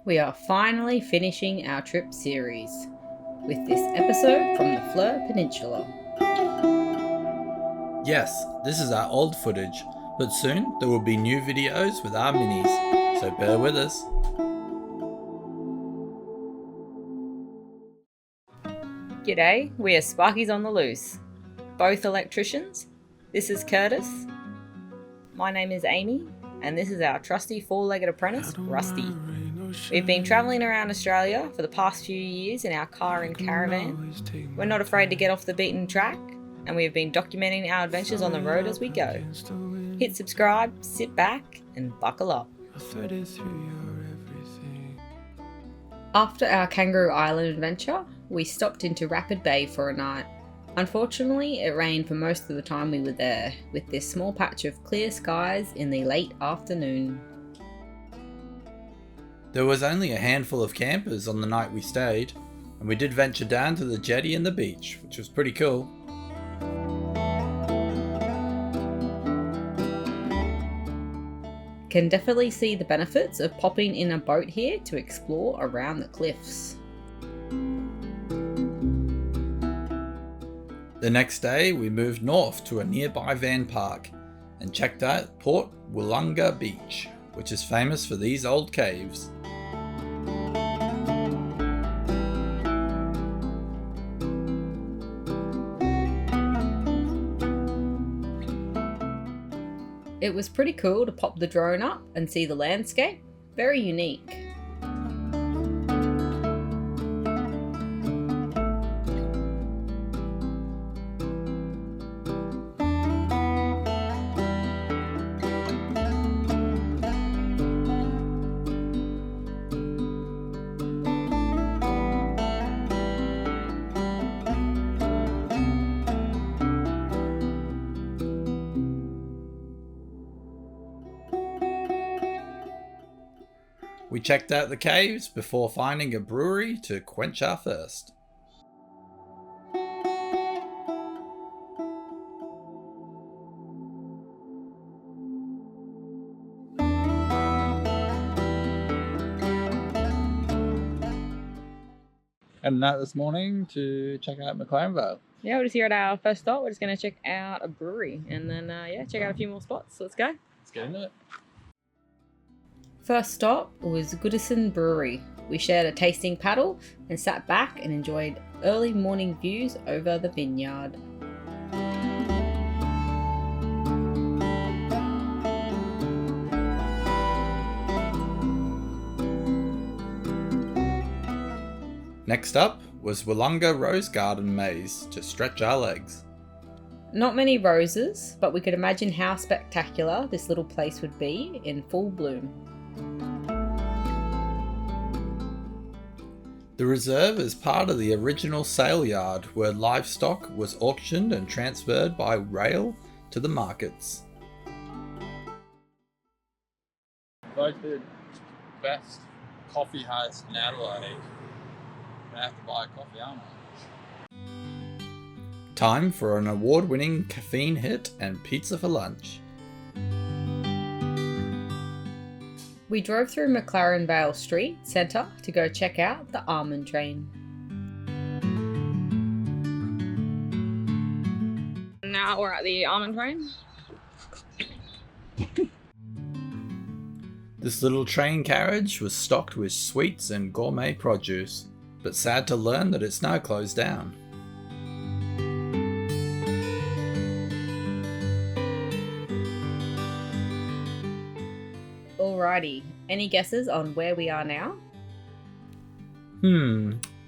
We are finally finishing our trip series with this episode from the Fleurieu Peninsula. Yes, this is our old footage, but soon there will be new videos with our minis, so bear with us. G'day, we are Sparkies on the Loose, both electricians. This is Curtis. My name is Amy, and this is our trusty four-legged apprentice, Rusty. We've been travelling around Australia for the past few years in our car and caravan. We're not afraid to get off the beaten track, and we have been documenting our adventures on the road as we go. Hit subscribe, sit back, and buckle up. After our Kangaroo Island adventure, we stopped into Rapid Bay for a night. Unfortunately, it rained for most of the time we were there, with this small patch of clear skies in the late afternoon. There was only a handful of campers on the night we stayed, and we did venture down to the jetty and the beach, which was pretty cool. Can definitely see the benefits of popping in a boat here to explore around the cliffs. The next day we moved north to a nearby van park and checked out Port Willunga beach, which is famous for these old caves. It was pretty cool to pop the drone up and see the landscape. Very unique. We checked out the caves before finding a brewery to quench our thirst. Heading out this morning to check out McLaren Vale. Yeah, we're just here at our first stop. We're just going to check out a brewery and then check out a few more spots. So let's go. Let's get into it. First stop was Goodieson Brewery. We shared a tasting paddle and sat back and enjoyed early morning views over the vineyard. Next up was Willunga Rose Garden Maze to stretch our legs. Not many roses, but we could imagine how spectacular this little place would be in full bloom. The reserve is part of the original sale yard where livestock was auctioned and transferred by rail to the markets. Voted best coffee house in Adelaide. I'm gonna have to buy a coffee, aren't I? Time for an award-winning caffeine hit and pizza for lunch. We drove through McLaren Vale Street Centre to go check out the Almond Train. Now we're at the Almond Train. This little train carriage was stocked with sweets and gourmet produce, but sad to learn that it's now closed down. Alrighty, any guesses on where we are now?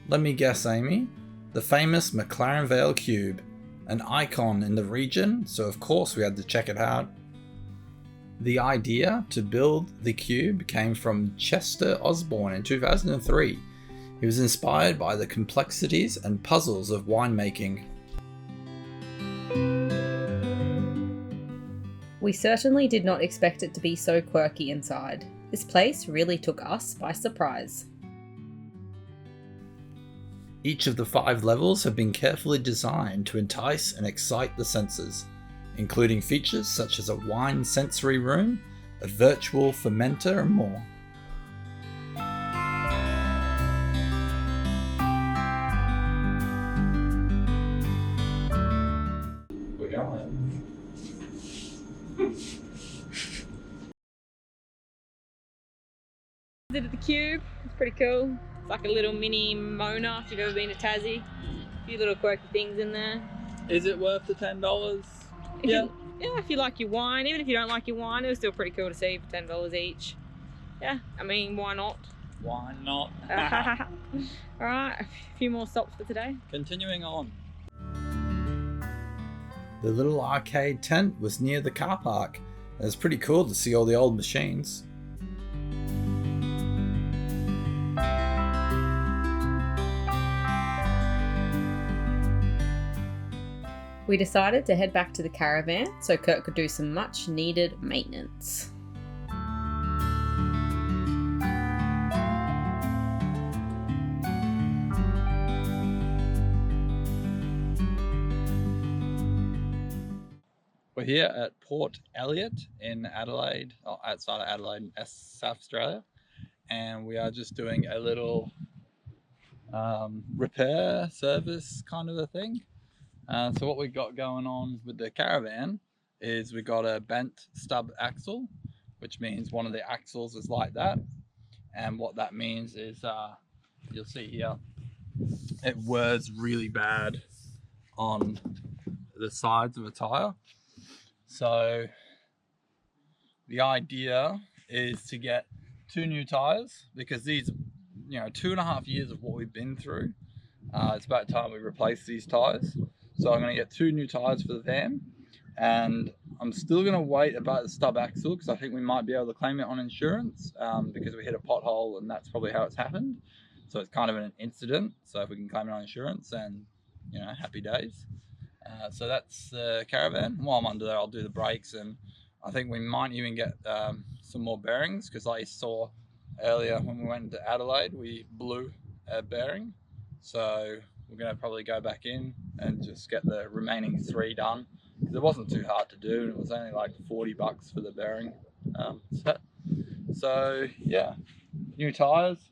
Let me guess, Amy. The famous McLaren Vale Cube, an icon in the region, so of course we had to check it out. The idea to build the cube came from Chester Osborne in 2003. He was inspired by the complexities and puzzles of winemaking. We certainly did not expect it to be so quirky inside. This place really took us by surprise. Each of the 5 levels have been carefully designed to entice and excite the senses, including features such as a wine sensory room, a virtual fermenter and more. visited the Cube. It's pretty cool. It's like a little mini Mona if you've ever been to Tassie. A few little quirky things in there. Is it worth the $10? Yeah. Yeah, if you like your wine. Even if you don't like your wine, it was still pretty cool to see for $10 each. Yeah, I mean, why not? Why not? Alright, a few more stops for today. Continuing on. The little arcade tent was near the car park. It was pretty cool to see all the old machines. We decided to head back to the caravan so Kurt could do some much needed maintenance. We're here at Port Elliot in Adelaide, outside of Adelaide in South Australia, and we are just doing a little repair service kind of a thing. So what we've got going on with the caravan is we got a bent stub axle, which means one of the axles is like that. And what that means is, you'll see here, it wears really bad on the sides of a tire. So the idea is to get 2 new tires, because these, 2.5 years of what we've been through, it's about time we replace these tires. So I'm going to get 2 new tires for the van, and I'm still going to wait about the stub axle because I think we might be able to claim it on insurance, because we hit a pothole and that's probably how it's happened. So it's kind of an incident. So if we can claim it on insurance, then happy days. So that's the caravan. While I'm under there, I'll do the brakes, and I think we might even get some more bearings, because like you saw earlier when we went to Adelaide, we blew a bearing. So we're going to probably go back in and just get the remaining 3 done, because it wasn't too hard to do, and it was only like $40 for the bearing set. So yeah, new tires,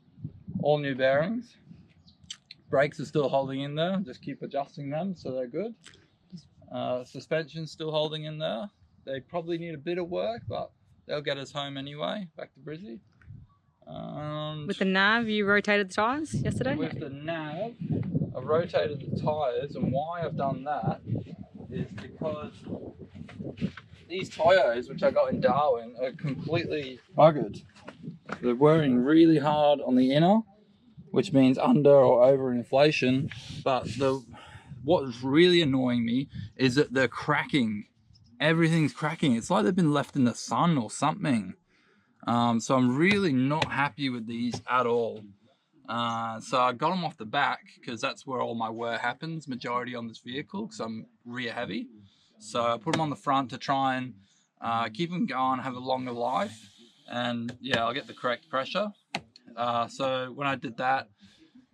all new bearings. Brakes are still holding in there, just keep adjusting them so they're good. Suspension's still holding in there. They probably need a bit of work, but they'll get us home anyway, back to Brizzy. With the nav, you rotated the tyres yesterday? With the nav, I've rotated the tyres, and why I've done that is because these tyres, which I got in Darwin, are completely buggered. They're wearing really hard on the inner, which means under or over inflation, but what is really annoying me is that they're cracking. Everything's cracking. It's like they've been left in the sun or something. So I'm really not happy with these at all. So I got them off the back because that's where all my wear happens, majority on this vehicle, because I'm rear heavy. So I put them on the front to try and keep them going, have a longer life, and yeah, I'll get the correct pressure. So when I did that,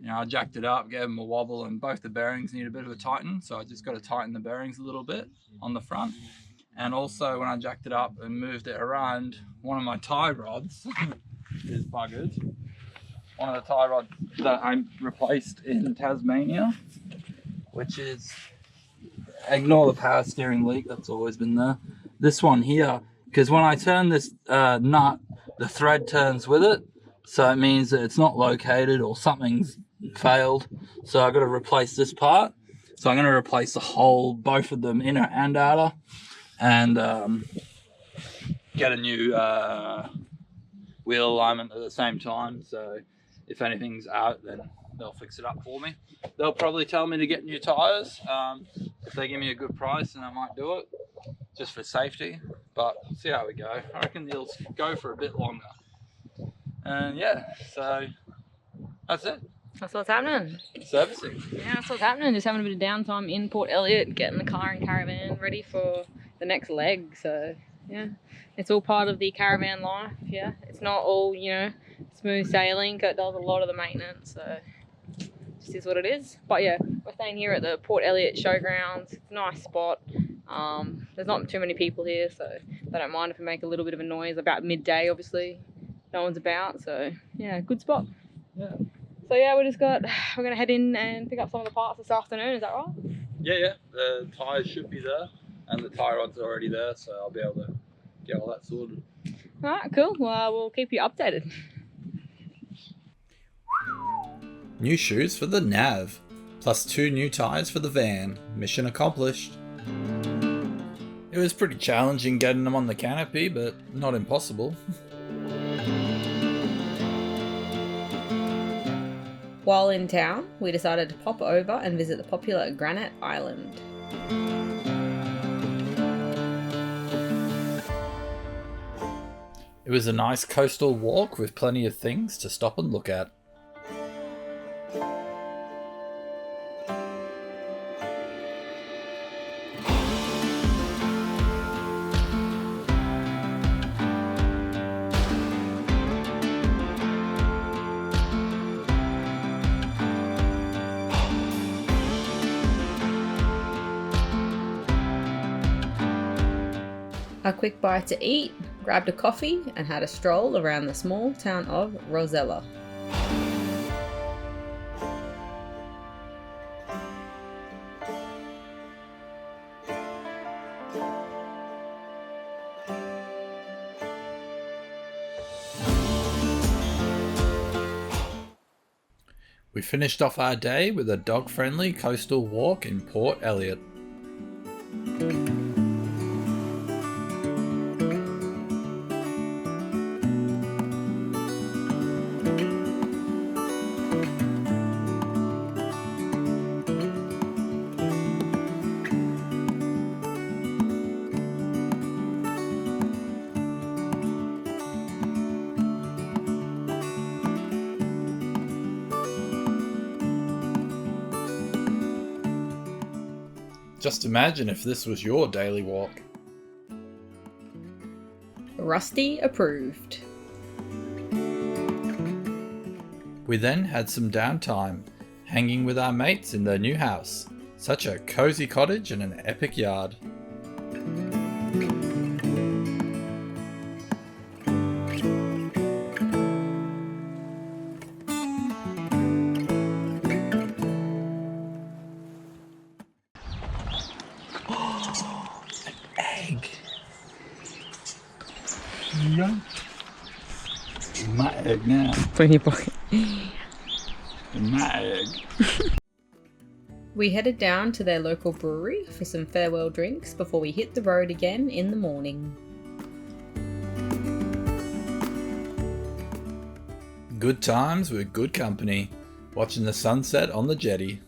I jacked it up, gave them a wobble, and both the bearings need a bit of a tighten. So I just got to tighten the bearings a little bit on the front. And also when I jacked it up and moved it around, one of my tie rods is buggered. One of the tie rods that I replaced in Tasmania, which is, ignore the power steering leak, that's always been there. This one here, because when I turn this nut, the thread turns with it. So it means that it's not located or something's failed. So I've got to replace this part. So I'm going to replace the whole, both of them, inner and outer, and get a new wheel alignment at the same time. So if anything's out, then they'll fix it up for me. They'll probably tell me to get new tires. If they give me a good price, then I might do it, just for safety. But see how we go. I reckon they'll go for a bit longer. And yeah, so that's it. That's what's happening. Servicing. Yeah, that's what's happening. Just having a bit of downtime in Port Elliot, getting the car and caravan ready for the next leg. So yeah, it's all part of the caravan life. Yeah, it's not all smooth sailing. Kurt does a lot of the maintenance, so just is what it is. But yeah, we're staying here at the Port Elliot Showgrounds. It's a nice spot. There's not too many people here, so they don't mind if we make a little bit of a noise. About midday, obviously, no one's about. So yeah, good spot. Yeah. So yeah, we're gonna head in and pick up some of the parts this afternoon. Is that right? Yeah. The tyres should be there, and the tie rods are already there, so I'll be able to get all that sorted. All right, cool. Well, we'll keep you updated. New shoes for the nav, plus 2 new tyres for the van. Mission accomplished. It was pretty challenging getting them on the canopy, but not impossible. While in town, we decided to pop over and visit the popular Granite Island. It was a nice coastal walk with plenty of things to stop and look at. A quick bite to eat, grabbed a coffee and had a stroll around the small town of Rosella. We finished off our day with a dog-friendly coastal walk in Port Elliot. Just imagine if this was your daily walk. Rusty approved. We then had some downtime, hanging with our mates in their new house. Such a cozy cottage and an epic yard. My egg now. Put in your pocket. My egg. We headed down to their local brewery for some farewell drinks before we hit the road again in the morning. Good times with good company, watching the sunset on the jetty.